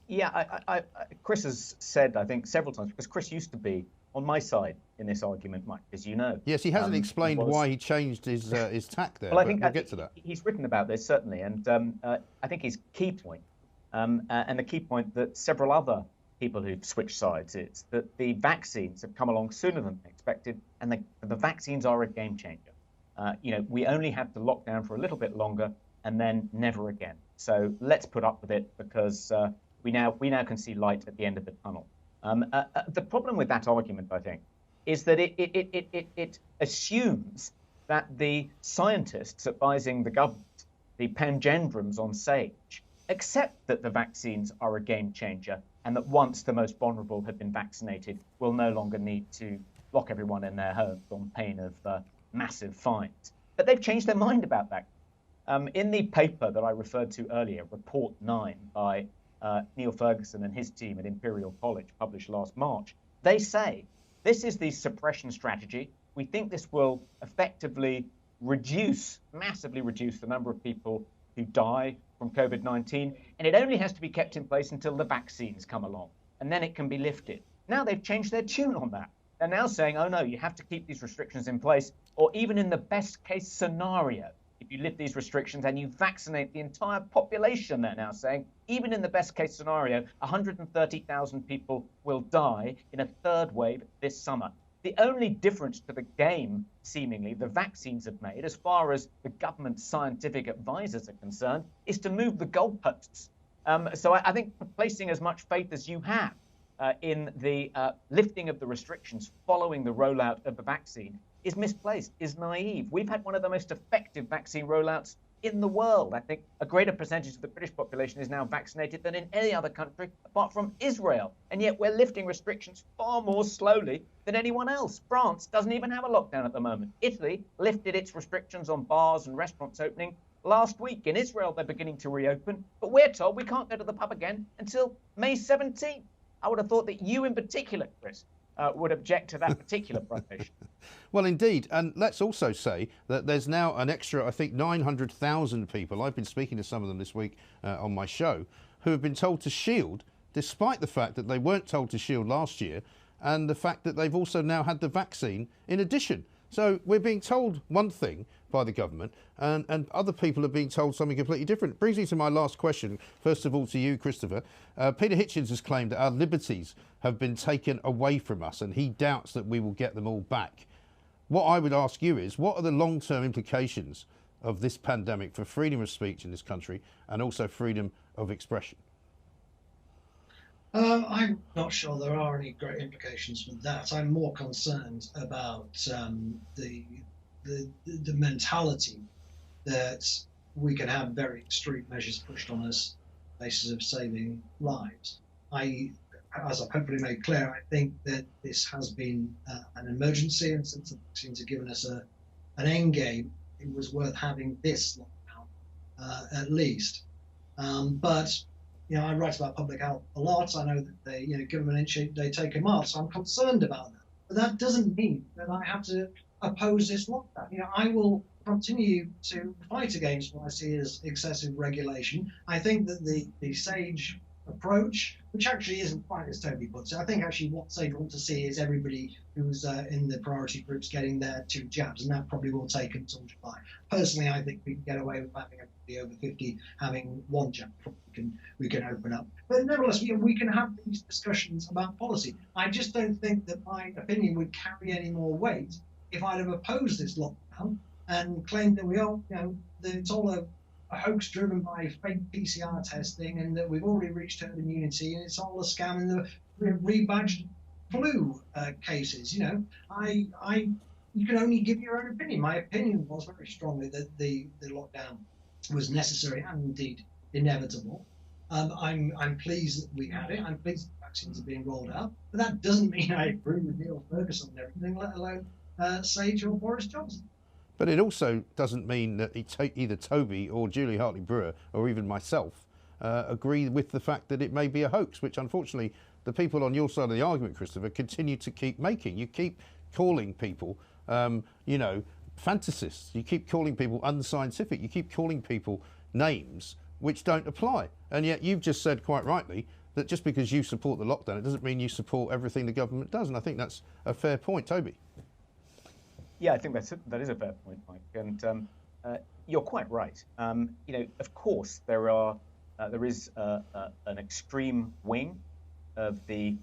Yeah, Chris has said, I think, several times, because Chris used to be on my side in this argument, Mike, as you know. Yes, he hasn't explained why he changed his tack there, well, I but think we'll get to that. He's written about this, certainly, and I think his key point, and the key point that several other people who've switched sides is that the vaccines have come along sooner than expected, and the vaccines are a game changer. We only have to lock down for a little bit longer and then never again. So let's put up with it, because we now can see light at the end of the tunnel. The problem with that argument, I think, is that it assumes that the scientists advising the government, the pangendrums on SAGE, accept that the vaccines are a game changer, and that once the most vulnerable have been vaccinated, we'll no longer need to lock everyone in their homes on pain of massive fines. But they've changed their mind about that. In the paper that I referred to earlier, Report 9 by Neil Ferguson and his team at Imperial College, published last March, they say this is the suppression strategy. We think this will effectively massively reduce the number of people who die from COVID-19, and it only has to be kept in place until the vaccines come along, and then it can be lifted. Now they've changed their tune on that. They're now saying, oh no, you have to keep these restrictions in place, or even in the best case scenario, if you lift these restrictions and you vaccinate the entire population, they're now saying, even in the best case scenario, 130,000 people will die in a third wave this summer. The only difference to the game, seemingly, the vaccines have made, as far as the government's scientific advisors are concerned, is to move the goalposts. So I think placing as much faith as you have in the lifting of the restrictions following the rollout of the vaccine is misplaced, is naive. We've had one of the most effective vaccine rollouts in the world. I think a greater percentage of the British population is now vaccinated than in any other country apart from Israel. And yet we're lifting restrictions far more slowly than anyone else. France doesn't even have a lockdown at the moment. Italy lifted its restrictions on bars and restaurants opening last week. In Israel, they're beginning to reopen, but we're told we can't go to the pub again until May 17th. I would have thought that you in particular, Chris, would object to that particular prohibition. Well, indeed. And let's also say that there's now an extra, I think, 900,000 people, I've been speaking to some of them this week on my show, who have been told to shield, despite the fact that they weren't told to shield last year, and the fact that they've also now had the vaccine in addition. So we're being told one thing by the government, and other people are being told something completely different. Brings me to my last question, first of all to you, Christopher. Peter Hitchens has claimed that our liberties have been taken away from us, and he doubts that we will get them all back. What I would ask you is, what are the long-term implications of this pandemic for freedom of speech in this country and also freedom of expression? I'm not sure there are any great implications from that. I'm more concerned about the mentality that we can have very extreme measures pushed on us on the basis of saving lives. As I've hopefully made clear, I think that this has been an emergency, and since the vaccines have given us an end game, it was worth having this lockdown at least. But I write about public health a lot. I know that they, give them an inch, they take a mile. So I'm concerned about that. But that doesn't mean that I have to oppose this lockdown. I will continue to fight against what I see as excessive regulation. I think that the SAGE approach, which actually isn't quite as Toby puts it, I think actually what SAGE want to see is everybody who's in the priority groups getting their 2 jabs, and that probably will take until July. Personally, I think we can get away with having everybody over 50 having 1 jab. We can open up. But nevertheless, we can have these discussions about policy. I just don't think that my opinion would carry any more weight if I'd have opposed this lockdown and claimed that we are, that it's all a hoax driven by fake PCR testing, and that we've already reached herd immunity, and it's all a scam, and the rebadged flu cases. You can only give your own opinion. My opinion was very strongly that the lockdown was necessary and indeed inevitable. I'm pleased that we had it. I'm pleased that vaccines are being rolled out. But that doesn't mean I agree with Neil Ferguson and everything, let alone Sage or Boris Johnson. But it also doesn't mean that either Toby or Julie Hartley-Brewer or even myself agree with the fact that it may be a hoax, which unfortunately the people on your side of the argument, Christopher, continue to keep making. You keep calling people, you know, fantasists. You keep calling people unscientific. You keep calling people names which don't apply. And yet you've just said quite rightly that just because you support the lockdown, it doesn't mean you support everything the government does. And I think that's a fair point. Toby? Yeah, I think that is a fair point, Mike. And you're quite right. You know, of course, there is an extreme wing of the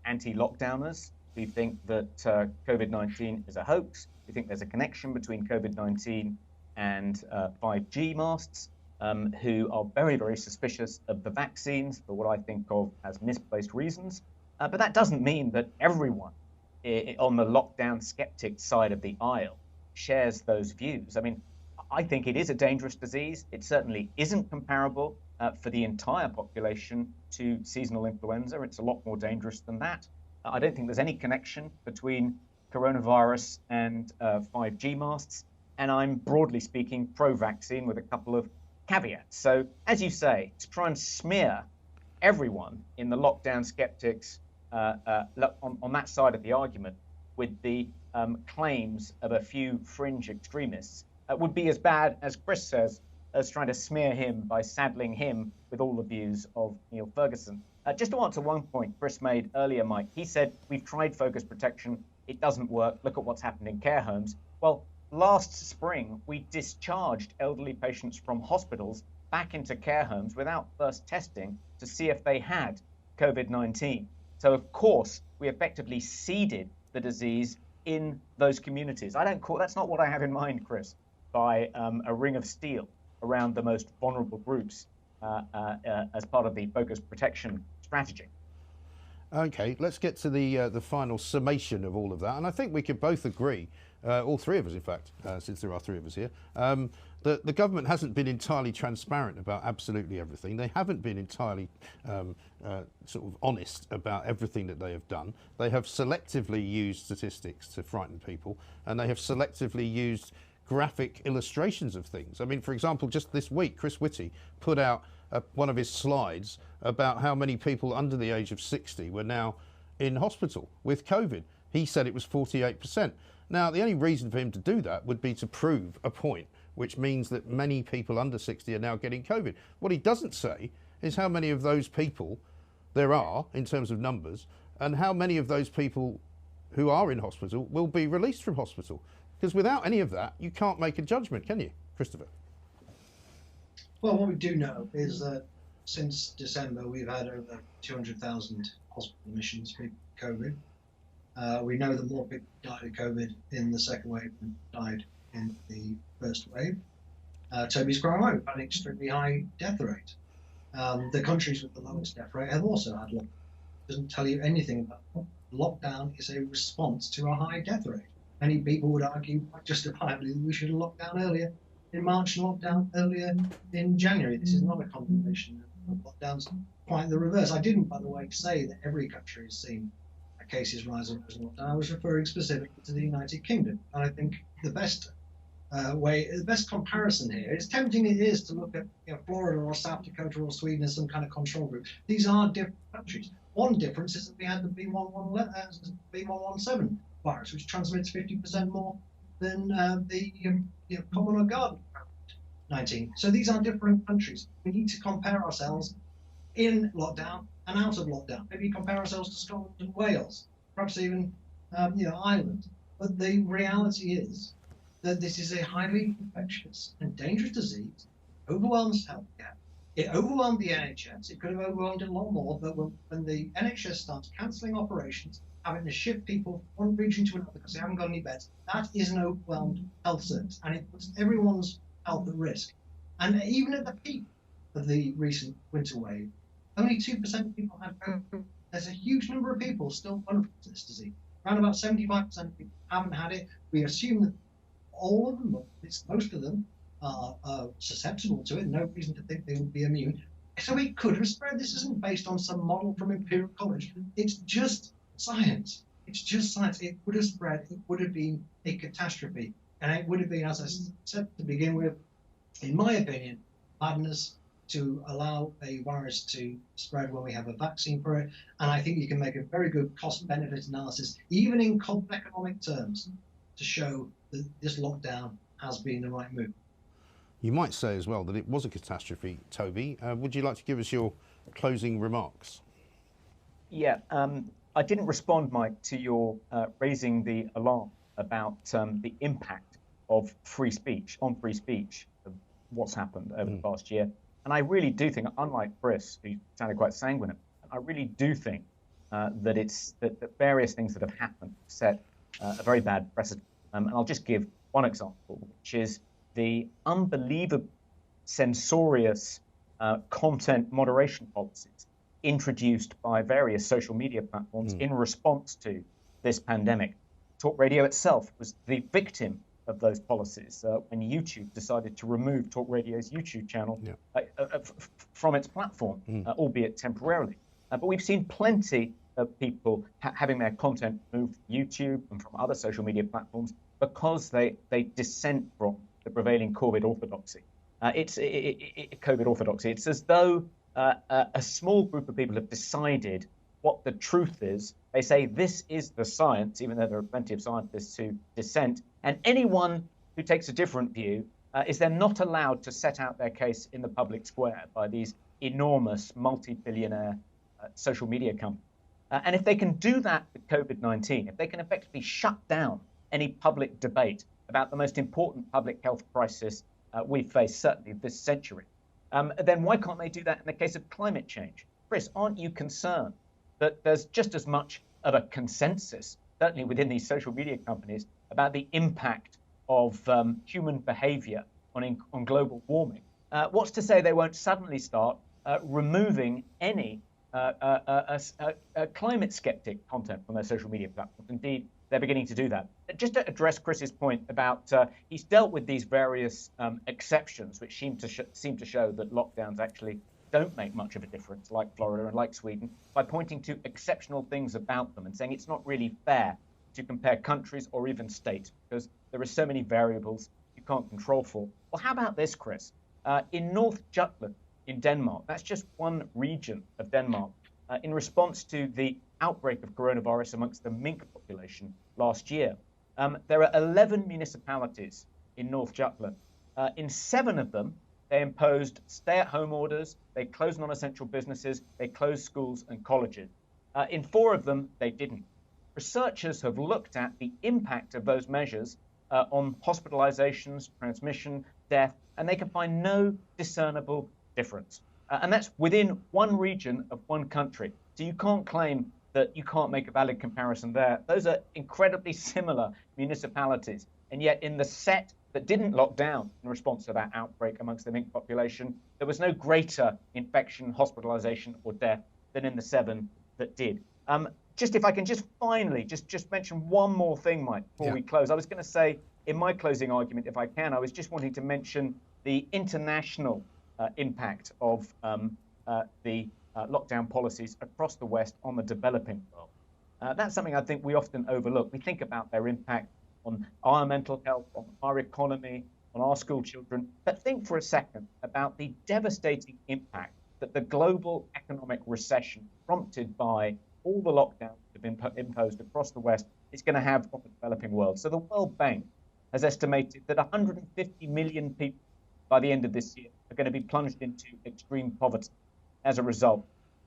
anti-lockdowners who think that COVID-19 is a hoax. We think there's a connection between COVID-19 and 5G masts, who are very, very suspicious of the vaccines for what I think of as misplaced reasons. But that doesn't mean that everyone on the lockdown skeptic side of the aisle shares those views. I mean, I think it is a dangerous disease. It certainly isn't comparable for the entire population to seasonal influenza. It's a lot more dangerous than that. I don't think there's any connection between coronavirus and 5G masts. And I'm broadly speaking pro-vaccine with a couple of caveats. So as you say, to try and smear everyone in the lockdown skeptics on that side of the argument with the claims of a few fringe extremists would be as bad, as Chris says, as trying to smear him by saddling him with all the views of Neil Ferguson. Just to answer one point Chris made earlier, Mike, he said, we've tried focus protection, it doesn't work, look at what's happened in care homes. Well, last spring, we discharged elderly patients from hospitals back into care homes without first testing to see if they had COVID-19. So, of course, we effectively seeded the disease in those communities. That's not what I have in mind, Chris, by a ring of steel around the most vulnerable groups as part of the focus protection strategy. Okay, let's get to the final summation of all of that. And I think we could both agree, all three of us, in fact, since there are three of us here, that the government hasn't been entirely transparent about absolutely everything. They haven't been entirely sort of honest about everything that they have done. They have selectively used statistics to frighten people, and they have selectively used graphic illustrations of things. I mean, for example, just this week, Chris Whitty put out one of his slides about how many people under the age of 60 were now in hospital with COVID. He said it was 48%. Now, the only reason for him to do that would be to prove a point, which means that many people under 60 are now getting COVID. What he doesn't say is how many of those people there are in terms of numbers, and how many of those people who are in hospital will be released from hospital. Because without any of that, you can't make a judgment, can you, Christopher? Well, what we do know is that since December, we've had over 200,000 hospital admissions for COVID. We know that more people died of COVID in the second wave than died in the first wave. Toby's quite right, we've had an extremely high death rate. The countries with the lowest death rate have also had lockdown. It doesn't tell you anything about lockdown is a response to a high death rate. Many people would argue quite justifiably that we should have locked down earlier in March and locked down earlier in January. This is not a condemnation of lockdowns, quite the reverse. I didn't, by the way, say that every country has seen cases rise in lockdown. I was referring specifically to the United Kingdom. And I think the best comparison here, it's tempting it is to look at Florida or South Dakota or Sweden as some kind of control group. These are different countries. One difference is that we had the B117 virus, which transmits 50% more than the common or garden 19. So these are different countries. We need to compare ourselves in lockdown and out of lockdown. Maybe compare ourselves to Scotland and Wales, perhaps even Ireland. But the reality is that this is a highly infectious and dangerous disease. It overwhelms healthcare. It overwhelmed the NHS. It could have overwhelmed it a lot more, but when the NHS starts cancelling operations, having to shift people from one region to another because they haven't got any beds, that is an overwhelmed health service, and it puts everyone's health at risk. And even at the peak of the recent winter wave, only 2% of people had COVID. There's a huge number of people still vulnerable to this disease. Around about 75% of people haven't had it. We assume that all of them, most of them, are susceptible to it. No reason to think they would be immune. So it could have spread. This isn't based on some model from Imperial College. It's just science. It's just science. It would have spread. It would have been a catastrophe. And it would have been, as I said to begin with, in my opinion, madness to allow a virus to spread when we have a vaccine for it. And I think you can make a very good cost-benefit analysis, even in economic terms, to show that this lockdown has been the right move. You might say as well that it was a catastrophe, Toby. Would you like to give us your closing remarks? Yeah, I didn't respond, Mike, to your raising the alarm about the impact of free speech, of what's happened over the past year. And I really do think, unlike Chris, who sounded quite sanguine, I really do think that various things that have happened set a very bad precedent. And I'll just give one example, which is the unbelievable censorious content moderation policies introduced by various social media platforms in response to this pandemic. talkRADIO itself was the victim of those policies when YouTube decided to remove talkRADIO's YouTube channel from its platform, albeit temporarily. But we've seen plenty of people having their content removed from YouTube and from other social media platforms because they dissent from the prevailing COVID orthodoxy. COVID orthodoxy. It's as though a small group of people have decided what the truth is. They say this is the science, even though there are plenty of scientists who dissent. And anyone who takes a different view is then not allowed to set out their case in the public square by these enormous multi-billionaire social media companies. And if they can do that with COVID-19, if they can effectively shut down any public debate about the most important public health crisis we've faced, certainly this century, then why can't they do that in the case of climate change? Chris, aren't you concerned that there's just as much of a consensus, certainly within these social media companies, about the impact of human behavior on global warming? What's to say they won't suddenly start removing any climate skeptic content from their social media platforms? Indeed, they're beginning to do that. Just to address Chris's point about he's dealt with these various exceptions, which seem to show that lockdowns actually don't make much of a difference, like Florida and like Sweden, by pointing to exceptional things about them and saying it's not really fair to compare countries or even states because there are so many variables you can't control for. Well, how about this, Chris? In North Jutland in Denmark, that's just one region of Denmark, in response to the outbreak of coronavirus amongst the mink population last year, there are 11 municipalities in North Jutland. In 7 of them, they imposed stay-at-home orders, they closed non-essential businesses, they closed schools and colleges. In 4 of them, they didn't. Researchers have looked at the impact of those measures on hospitalizations, transmission, death, and they can find no discernible difference. And that's within one region of one country. So you can't claim that you can't make a valid comparison there. Those are incredibly similar municipalities. And yet in the set that didn't lock down in response to that outbreak amongst the mink population, there was no greater infection, hospitalization or death than in the 7 that did. Just if I can just finally just mention one more thing, Mike, before we close. I was going to say in my closing argument, if I can, I was just wanting to mention the international impact of the lockdown policies across the West on the developing world. That's something I think we often overlook. We think about their impact on our mental health, on our economy, on our school children, but think for a second about the devastating impact that the global economic recession prompted by all the lockdowns that have been imposed across the West is going to have on the developing world. So the World Bank has estimated that 150 million people by the end of this year are going to be plunged into extreme poverty as a result of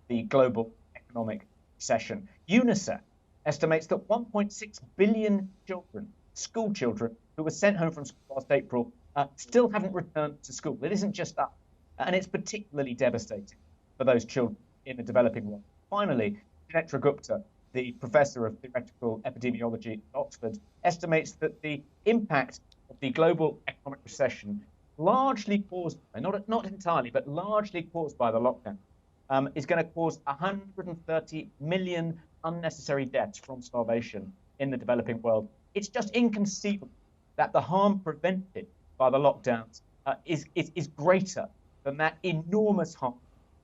the global economic recession. UNICEF estimates that 1.6 billion children, school children, who were sent home from school last April, still haven't returned to school. It isn't just that. And it's particularly devastating for those children in the developing world. Finally, Sunetra Gupta, the professor of theoretical epidemiology at Oxford, estimates that the impact of the global economic recession, largely caused, not entirely, but largely caused by the lockdown, is going to cause 130 million unnecessary deaths from starvation in the developing world. It's just inconceivable that the harm prevented by the lockdowns is greater than that enormous harm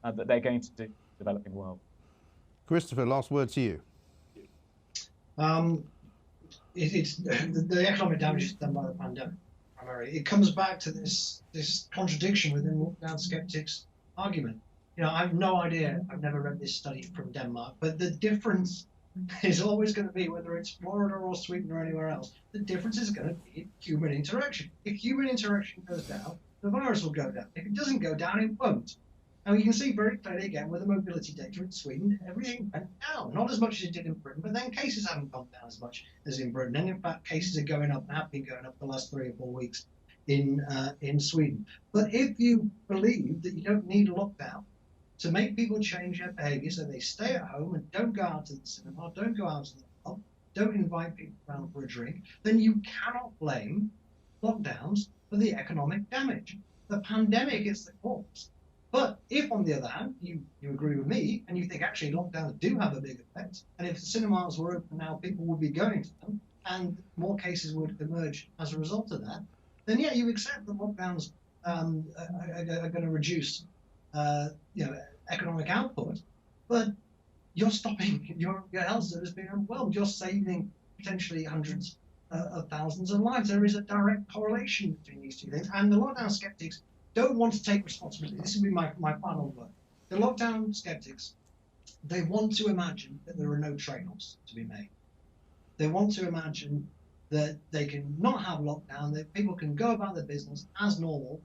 that they're going to do in the developing world. Christopher, last word to you. It's the economic damage is done by the pandemic. Primarily, it comes back to this contradiction within lockdown skeptics' argument. You know, I have no idea. I've never read this study from Denmark, but the difference is always going to be, whether it's Florida or Sweden or anywhere else, the difference is going to be human interaction. If human interaction goes down, the virus will go down. If it doesn't go down, it won't. And we can see very clearly again with the mobility data in Sweden, everything went down. Not as much as it did in Britain, but then cases haven't gone down as much as in Britain. And in fact, cases are going up and have been going up the last 3 or 4 weeks in Sweden. But if you believe that you don't need a lockdown to make people change their behavior so they stay at home and don't go out to the cinema, don't go out to the pub, don't invite people around for a drink, then you cannot blame lockdowns for the economic damage. The pandemic is the cause. But if, on the other hand, you agree with me and you think actually lockdowns do have a big effect, and if the cinemas were open now, people would be going to them and more cases would emerge as a result of that, then yeah, you accept that lockdowns are going to reduce economic output, but you're stopping your health service being overwhelmed. You're saving potentially hundreds of thousands of lives. There is a direct correlation between these two things, and the lockdown skeptics don't want to take responsibility. This will be my final word. The lockdown skeptics, they want to imagine that there are no trade-offs to be made. They want to imagine that they can not have lockdown, that people can go about their business as normal,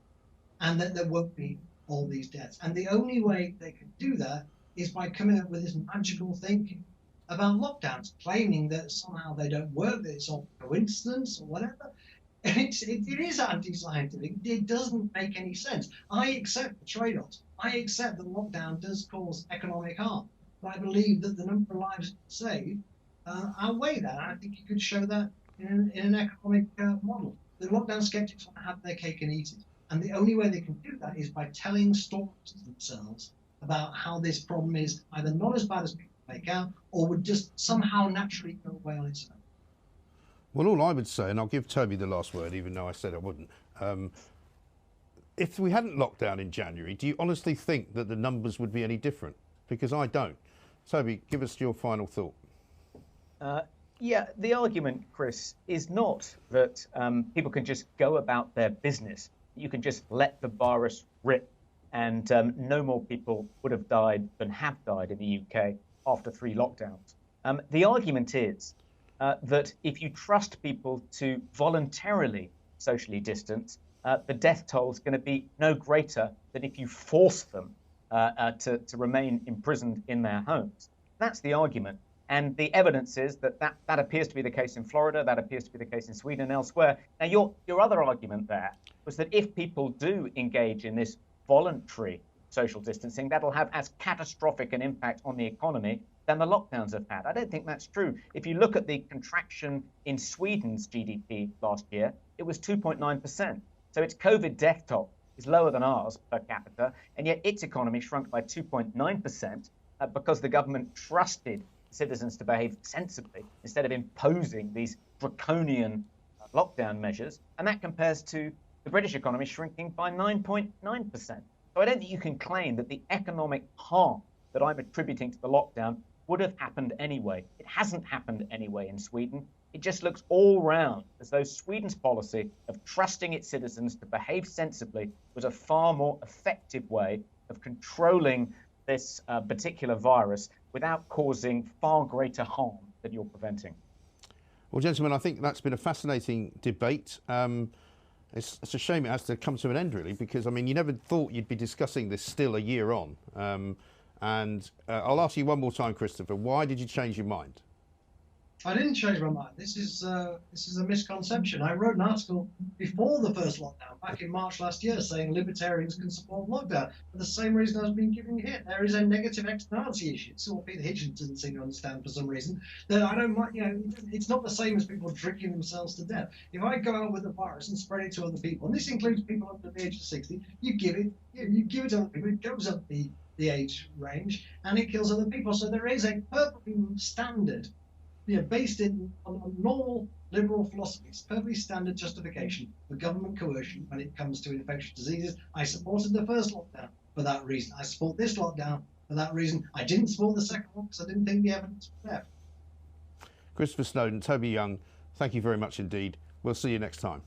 and that there won't be all these deaths. And the only way they can do that is by coming up with this magical thinking about lockdowns, claiming that somehow they don't work, that it's all coincidence or whatever. It is anti-scientific. It doesn't make any sense. I accept the trade-offs. I accept that lockdown does cause economic harm. But I believe that the number of lives saved outweigh that. I think you could show that in an economic model. The lockdown skeptics want to have their cake and eat it. And the only way they can do that is by telling stories to themselves about how this problem is either not as bad as people make out or would just somehow naturally go away on its own. Well, all I would say, and I'll give Toby the last word, even though I said I wouldn't, if we hadn't locked down in January, do you honestly think that the numbers would be any different? Because I don't. Toby, give us your final thought. Yeah, the argument, Chris, is not that people can just go about their business. You can just let the virus rip and no more people would have died than have died in the UK after 3 lockdowns. The argument is that if you trust people to voluntarily socially distance, the death toll is going to be no greater than if you force them to remain imprisoned in their homes. That's the argument. And the evidence is that appears to be the case in Florida, that appears to be the case in Sweden and elsewhere. Now, your other argument there was that if people do engage in this voluntary social distancing, that'll have as catastrophic an impact on the economy than the lockdowns have had. I don't think that's true. If you look at the contraction in Sweden's GDP last year, it was 2.9%. So its COVID death toll is lower than ours per capita, and yet its economy shrunk by 2.9% because the government trusted citizens to behave sensibly instead of imposing these draconian lockdown measures. And that compares to the British economy shrinking by 9.9%. So I don't think you can claim that the economic harm that I'm attributing to the lockdown would have happened anyway. It hasn't happened anyway in Sweden. It just looks all round as though Sweden's policy of trusting its citizens to behave sensibly was a far more effective way of controlling this particular virus without causing far greater harm than you're preventing. Well, gentlemen, I think that's been a fascinating debate. It's a shame it has to come to an end, really, because, I mean, you never thought you'd be discussing this still a year on. And I'll ask you one more time, Christopher, why did you change your mind? I didn't change my mind. This is a misconception. I wrote an article before the first lockdown, back in March last year, saying libertarians can support lockdown for the same reason I've been giving here. There is a negative externality issue. It's what Peter Hitchens doesn't seem to understand for some reason. That I don't mind. It's not the same as people drinking themselves to death. If I go out with the virus and spread it to other people, and this includes people under the age of 60, you give it to other people. It goes up the age range and it kills other people. So there is a perfectly standard, based on normal liberal philosophies, perfectly standard justification for government coercion when it comes to infectious diseases. I supported the first lockdown for that reason. I support this lockdown for that reason. I didn't support the second one because I didn't think the evidence was there. Christopher Snowden, Toby Young, thank you very much indeed. We'll see you next time.